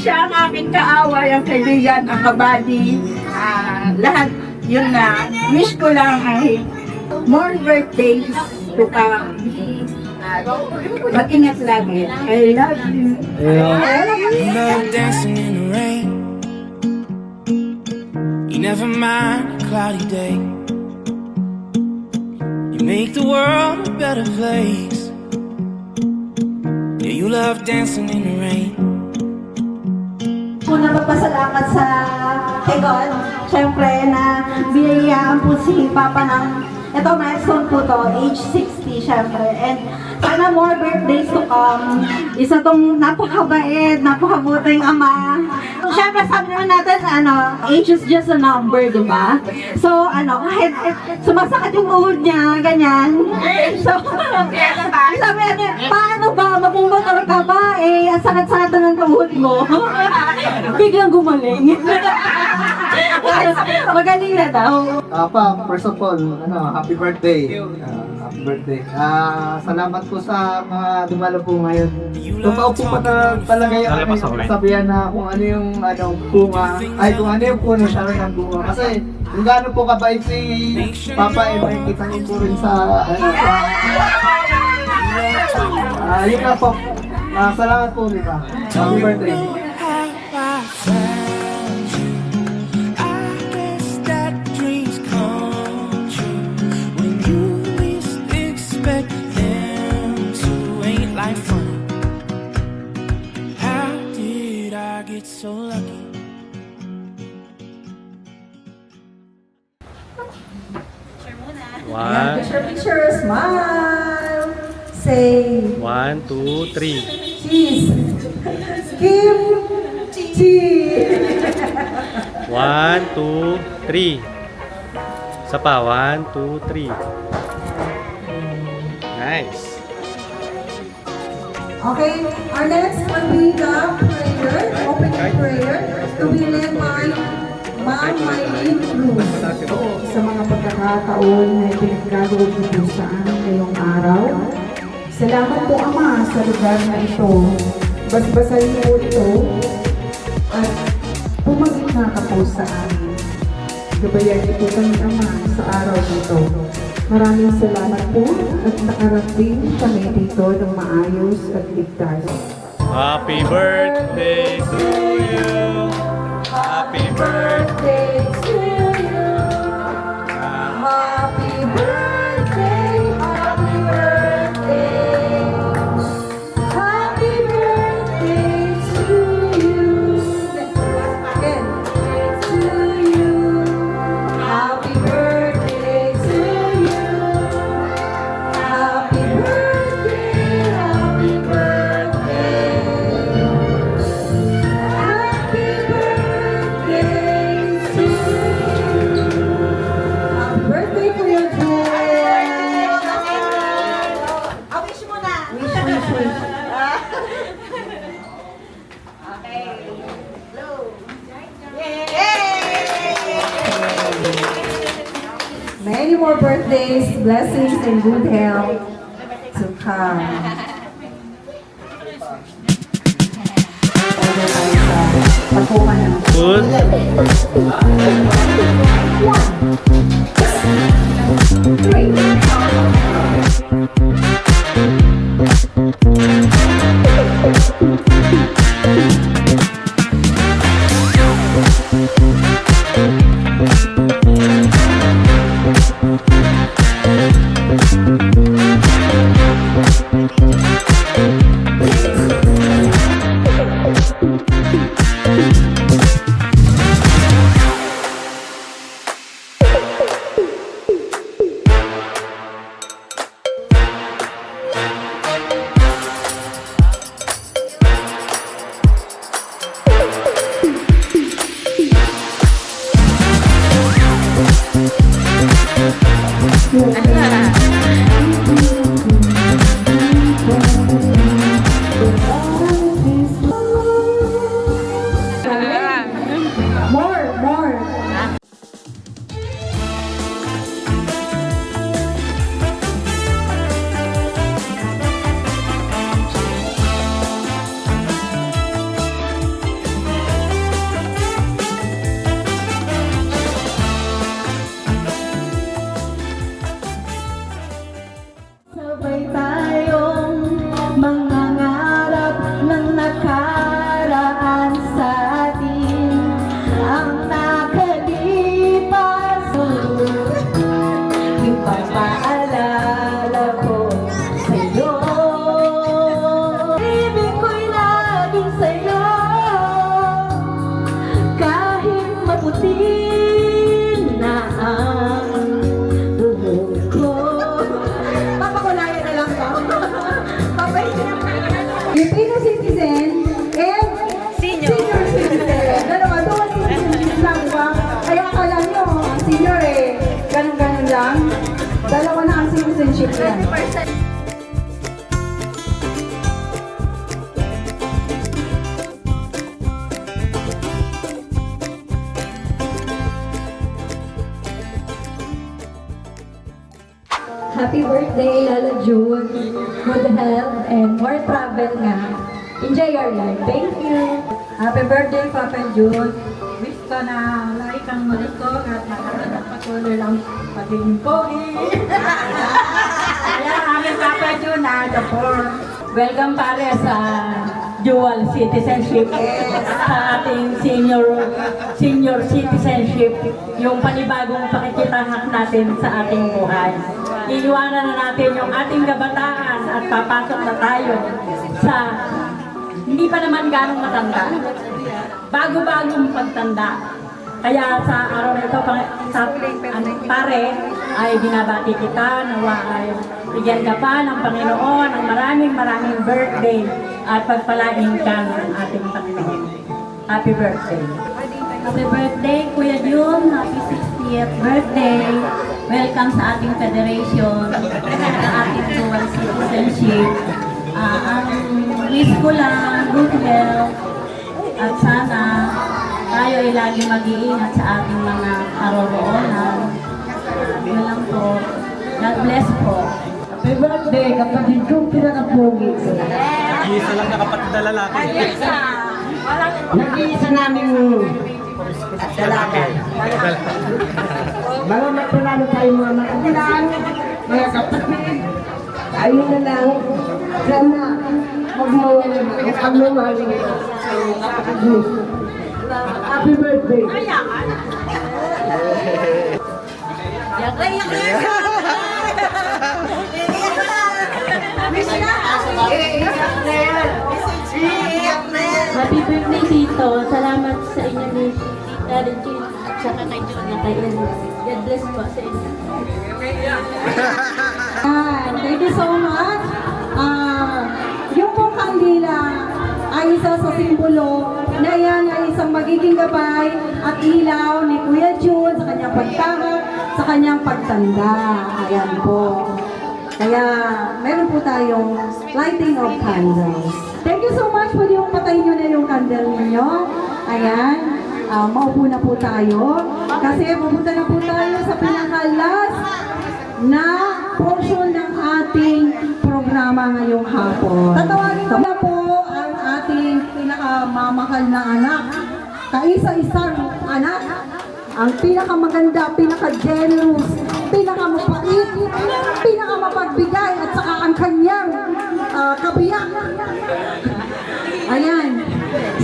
Siya ang aking kaaway, ang kaibigan, ang kabady, lahat yun na. Wish ko lang ay more birthdays to come. Mag-ingat lagi. I love you. You love dancing in the rain. You never mind a cloudy day. You make the world a better place. Yeah, you love dancing in the rain. Una magpasalamat sa kay God, syempre na binayaan po si Papa ng ito, milestone po to, age 60 syempre, and sana more birthdays to come. Isa tong napakabait, napakabuting ama. Syempre sabi naman natin, age is just a number, di ba? So, kahit sumasakit yung uhod niya, ganyan. So, sabi natin, paano ba, mapumotor ka ba? Ang sakit-sakit ng tuhod mo. Biglang gumaling. Magaling na daw. Pa, first of all, happy birthday. Happy birthday. Salamat po sa mga dumalo po ngayon. Totoo po talaga yung sabihan na kung ano yung bunga, ay kung ano yung puno siya rin ang bunga. Kasi kung gaano po kabait si Papa, may kita niyo po rin sa yun na po. Salamat po, Mika. Happy birthday. So lucky. One, Picture, smile. Say, 1, 2, 3. cheese. Kim, cheese. 1, 2, 3. Isa pa, 1, 2, 3. Nice. Okay, our next will be the prayer, opening prayer, to be led by Ma'am Mylene Cruz. Sa mga pagkakataon na ipinaggagawin niyo sa amin ngayong araw, salamat po Ama sa lugar na ito. Basbasahin mo ito at pumagitna ka po sa amin. Gabayan niyo po kami Ama sa araw nito. Maraming salamat po at nakarating kami dito ng maayos at ligtas. Happy birthday to you. Happy birthday to you. Happy birthday, happy birthday. Happy birthday to you. Again, to you. Happy birthday to you. Happy birthday, happy birthday. Happy birthday to you. Happy birthday to you, Joy. Wish mo na. Wish. Okay. Hello. Many more birthdays, blessings, and good health to come. Order tayo sa pagkuha ng Good. Filipino citizen and senior citizen. Dalawa, dual citizenship lang, diba? Kaya akala nyo, ang senior ganun-ganun lang. Dalawa na ang citizenship yan. Happy birthday, Lala June. Good health and more travel nga. Enjoy your life. Thank you. Happy birthday, Papa June. Wish ko na lagi kang malikot at makakaroon patuloy lang pagiging pogi. Kaya aming Papa June na the poor. Welcome pare sa dual citizenship sa ating senior citizenship, yung panibagong pakikitahak natin sa ating buhay. Iiwanan na natin yung ating kabataan at papasok na tayo sa hindi pa naman ganong matanda, bago-bagong pagtanda. Kaya sa araw na ito, pare, ay binabati kita, nawa ay bigyan ka pa ng Panginoon ng maraming birthday at pagpalain ka ng ating Panginoon. Happy birthday. Happy birthday, Kuya Jun. Happy 60th birthday. Welcome sa ating federation, sa ating dual citizenship. Ang wish ko lang, good health, at sana tayo ay lagi mag-iingat sa ating mga karoroonan. Yun lang po. God bless po. Happy birthday, kapatid kong pinakapogi. Isa lang nakapatid na lalaki. Nag-iisa namin dalaga. Mga matulano tayo mga makikilang, mga kapatid. Tayo na lang, sana magmamahaling. Happy birthday. Happy birthday, Tito. Salamat sa inyo ni Tita Regine at saka kay Jun at kay Elvis. God bless po sa inyo. Thank you so much. Yung pong kandila ay isa sa simbolo na yan ay isang magiging gabay at ilaw ni Kuya Jun sa kanyang pagtahak, sa kanyang pagtanda. Ayan po. Kaya meron po tayong lighting of candles. Thank you so much. Pwede yung patayin nyo na yung candle ninyo. Ayan. Maupo na po tayo. Kasi pupunta na po tayo sa pinakalas na portion ng ating programa ngayong hapon. Tatawagin ko na po ang ating pinakamamahal na anak. Kaisa-isang anak. Ang pinakamaganda, pinaka-generous, pinakamapait, pinakamapagbigay at saka ang kanyang kabiyak. Ayan.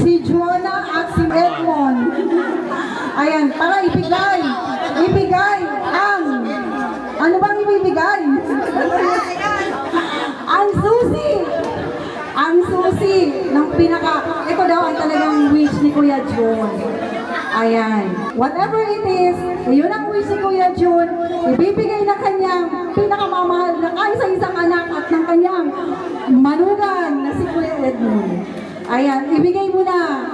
Si Jonah at si Edmond. Ayan, para ibigay. Ibigay ang ano bang ibibigay? Ang susi! Ang susi ng ito daw ang talagang wish ni Kuya Jun. Ayan. Whatever it is, yun ang wish ni Kuya Jun, ibibigay na kanyang pinakamamahal na kaisa-isang anak at ng kanyang manugang na si Kuya Edmond. Ayan, ibigay mo na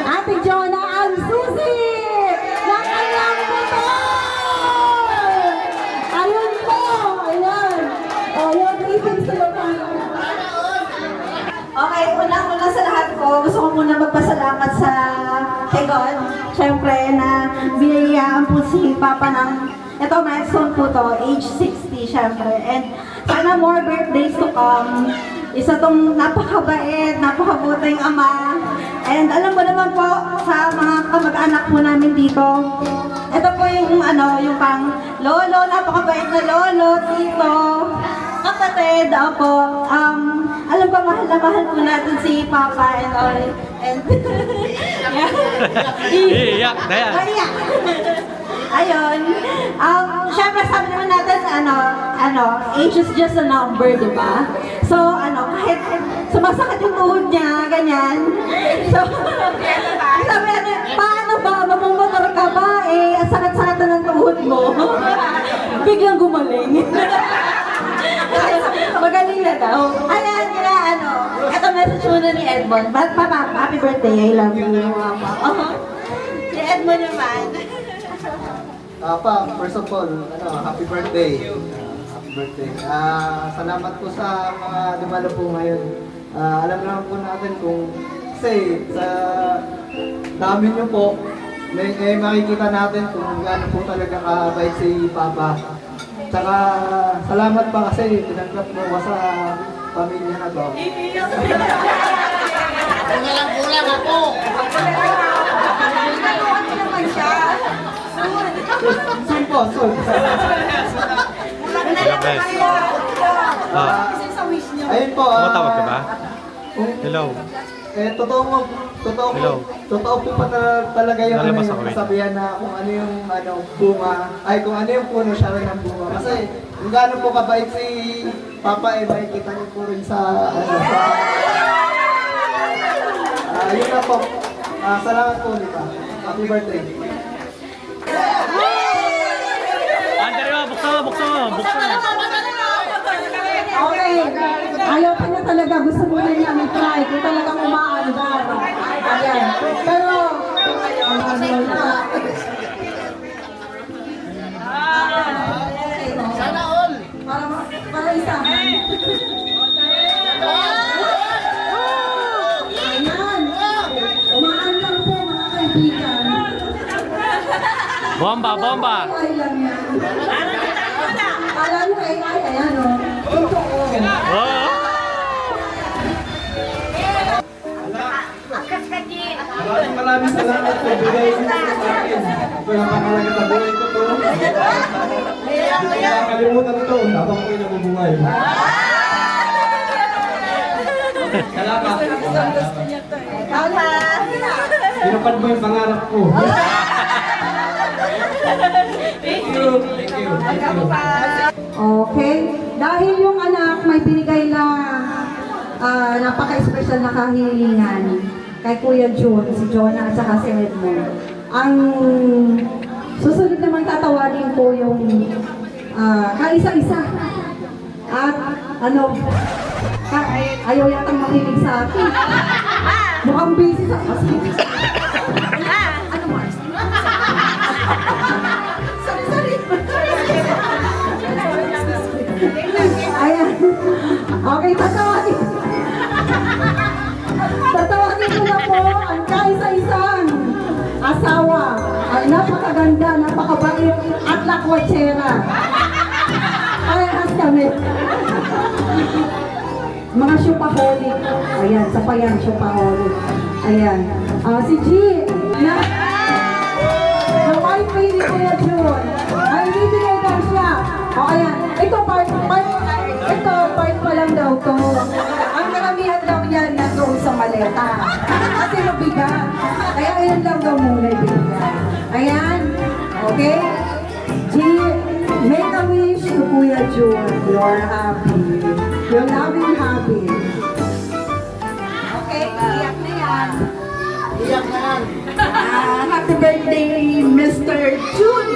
Ate Jonah ang susi ng kanyang motor! Ayun po! Ayan! O, yung greetings to your family. Okay, unang-una sa lahat po, gusto ko muna magpasalamat sa kay God. Siyempre na binayaan po si Papa ng, ito milestone po to, age 60 siyempre. And sana more birthdays to come. Isa tong napakabait, napakabuting ama. And alam mo naman po sa mga kamag-anak po namin dito, ito po yung yung pang lolo, napakabait na lolo, tito, kapatid, ako. Alam ko, mahal na mahal po natin si Papa and all. And Iiyak na yan. Iyak. Ayun. Siyempre sabi naman natin, age is just a number, di ba? So, kahit sumasakit yung tuhod niya, ganyan. So, sabi natin, paano ba? Mamumotor ka ba? Ang sakit-sakit na ng tuhod mo. Biglang gumaling. Magaling na daw. Ayan, message muna ni Edmond. Papa, happy birthday. I love you. Si Edmond naman. Pa, first of all, happy birthday. Happy birthday. Salamat po sa mga dumalo po ngayon. Alam naman po natin kung kasi sa dami niyo po, makikita natin kung gaano po talaga kabait si Papa. Tsaka salamat pa kasi tinanggap mo ka sa pamilya na to. Kulang ako! Soon po, soon. Ayun po. Tumatawag ka ba? Hello. Totoo po pa talaga yung Lalabas ako, wait. sabihan na kung ano yung bunga, kung ano yung puno siya rin ng bunga. Kasi kung gaano po kabait si Papa, makikita niyo po rin sa yun na po. Salamat po ulit. Happy birthday. Andrea, buksan mo. Okay. Ayaw pa niya talaga. Gusto mo na niya i-try. Kung talagang umaandar. Ayan. Pero, sana all. Para isa. Ayan. Umaandar po mga kaibigan. Bomba. Ay lang yan. Kala nyo AI, ayan o. Totoo. Oh. Maraming salamat po. Bigay niyo sa akin. Ito yung pangalaga sa buhay ko to. Kalimutan ko to. Habang ko'y nabubungay. Salamat. Pinupad mo yung pangarap ko. Thank you. Okay. Dahil yung anak may binigay na napaka-special na kahilingan kay Kuya June, si Jonah at saka si Edmond. Ang susunod naman tatawarin ko yung kaisa-isa. At ayaw yatang makinig sa akin. Mukhang busy sa kasi. Ano Mars? Sorry. Ayan. Okay, tatawagin ko na po ang kaisa-isang asawa. Ang napakaganda, napakabait at lakwatsera. Parehas kami. Mga shopaholic. Ayan, sa payan, shopaholic. Ayan. Si G, na wife ni Kuya June. Ay, bibigay daw siya. O, ayan. Ito, part pa lang daw to. Ang karamihan daw yan na doon sa maleta. Kasi mabigat. Kaya ayan lang daw muna ibigay. Ayan. Okay? G, make a wish to Kuya June. You're happy. You're loving happy. Okay, iyak na yan. Happy birthday, Mr. June!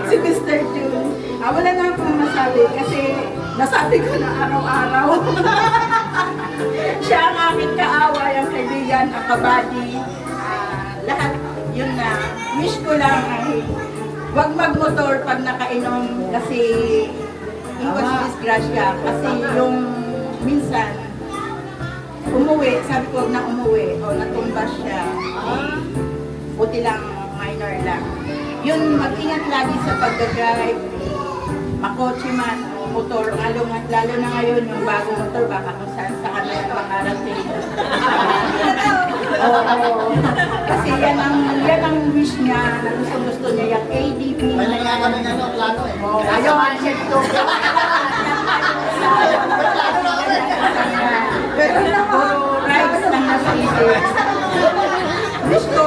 Si Mr. June. Wala na akong masabi kasi nasabi ko na araw-araw. Siya ang aking kaaway, ang kaibigan, ang kabady. Lahat yun na. Wish ko lang ay huwag magmotor pag nakainom kasi iwas disgrasya. Kasi yung minsan umuwi, sabi ko na umuwi o natumba siya. Buti lang, minor lang. Yun, mag-ingat lagi sa pag-drive. Makotse man o motor, lalo na ngayon yung bagong motor, baka kung saan sa kanila makarating. Oo. Kasi yan ang wish niya, na gusto niya yung ADP. May nga kami plano eh. Ayaw, check to. Pero rights lang nasa isip. Wish ko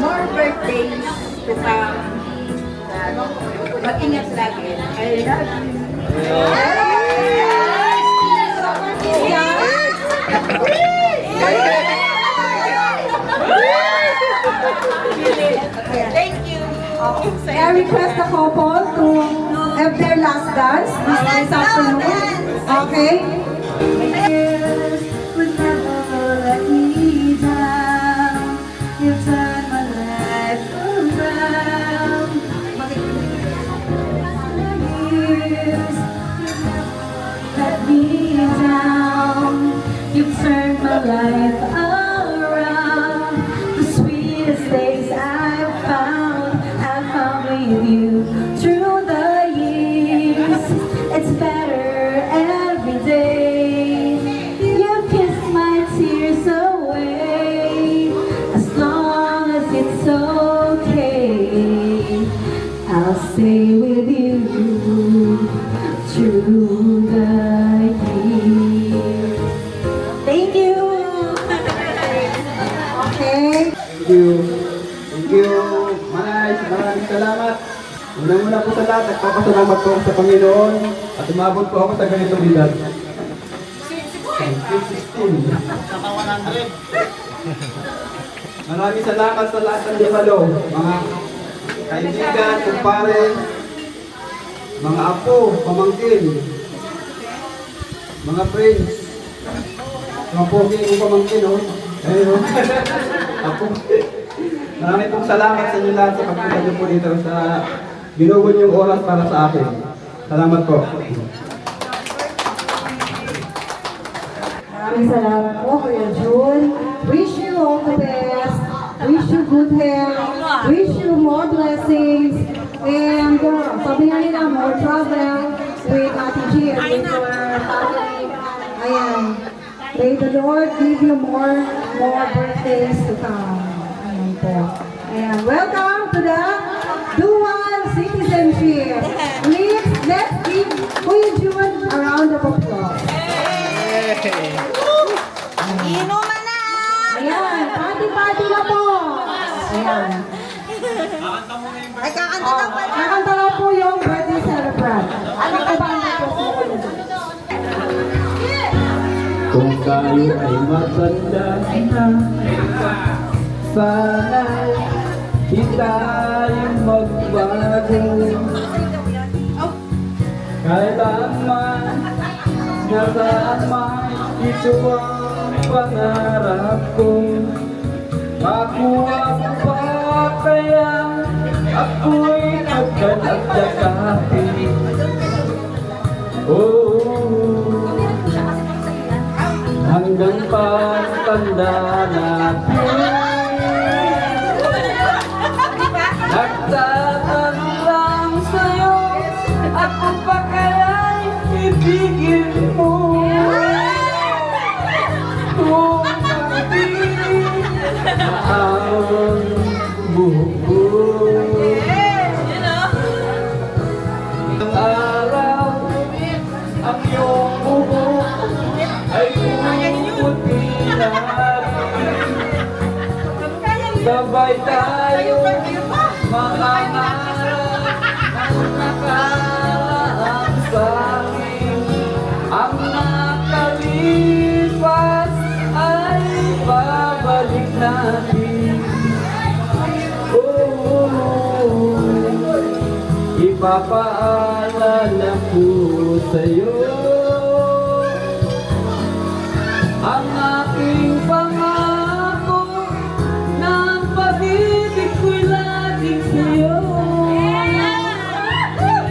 more birthdays to come. Mag-ingat lagi. I love you. Thank you. I request the couple to have their last dance this afternoon. Okay? life around. The sweetest days I've found with you through the years. It's better every day. You kiss my tears away. As long as it's okay, I'll stay with you through the years. Thank you. Okay. Thank you. Thank you. Maraming salamat. Unang-una po sa lahat, nagpapasalamat po ako sa Panginoon at umabot po ako sa ganitong edad. 16. Maraming salamat sa lahat ng dumalo, mga kaibigan, kumpare, mga apo, pamangkin, mga friends, mga pogi kong pamangkin, oh. Ayun, apo. Maraming pong salamat sa inyo lahat sa pagpunta niyo po dito sa ginugol niyong oras para sa akin. Salamat po. Maraming salamat po, Kuya June. Wish you all the best. Wish you good health. Wish you more blessings. And sabi nga nila, more travel with Ate G and with your family. Ayan. May the Lord give you more birthdays to come. Ayan po. Ayan. Welcome to the dual citizenship. Please, let's give Kuya June a round of applause. Inuman na! Ayan, party-party na po. Ayan. Ay, kakanta na pala. Kakanta na po yung birthday celebrant. Ano ka ba ang nagpapos mo? Kung tayo ay matanda na, sana kita yung magbago. Kailanman, nasaan man, ito ang pangarap ko. Makuha ko pa kaya ako'y nagkalagdakapin. Oh, hanggang pagtanda natin, nagtatanong lang sa'yo, ako pa kaya'y ibigin mo. Kung pag-ibig ang buhok. Ang araw, ang iyong buhok ay puputi na rin. Sabay tayo mangangarap ang nakaraan sa akin. Ang nakalipas ay babalik natin. Oh, ipapaalala ko sa'yo ang aking pangako ng pag-ibig ko'y laging sa'yo.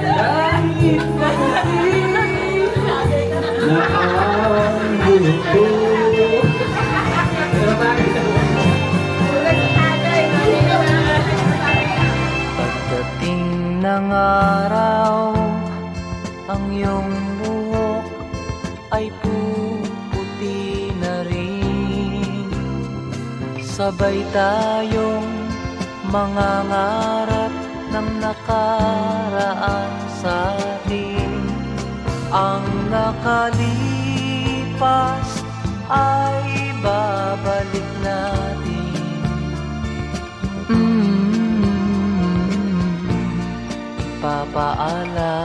Kahit mabuti na ang buhok ko. Pagdating ng araw, ang iyong buhok ay puputi na rin. Sabay tayong mangangarap ng nakaraan sa atin. Ang nakalipas ay babalik natin. Ipapaalala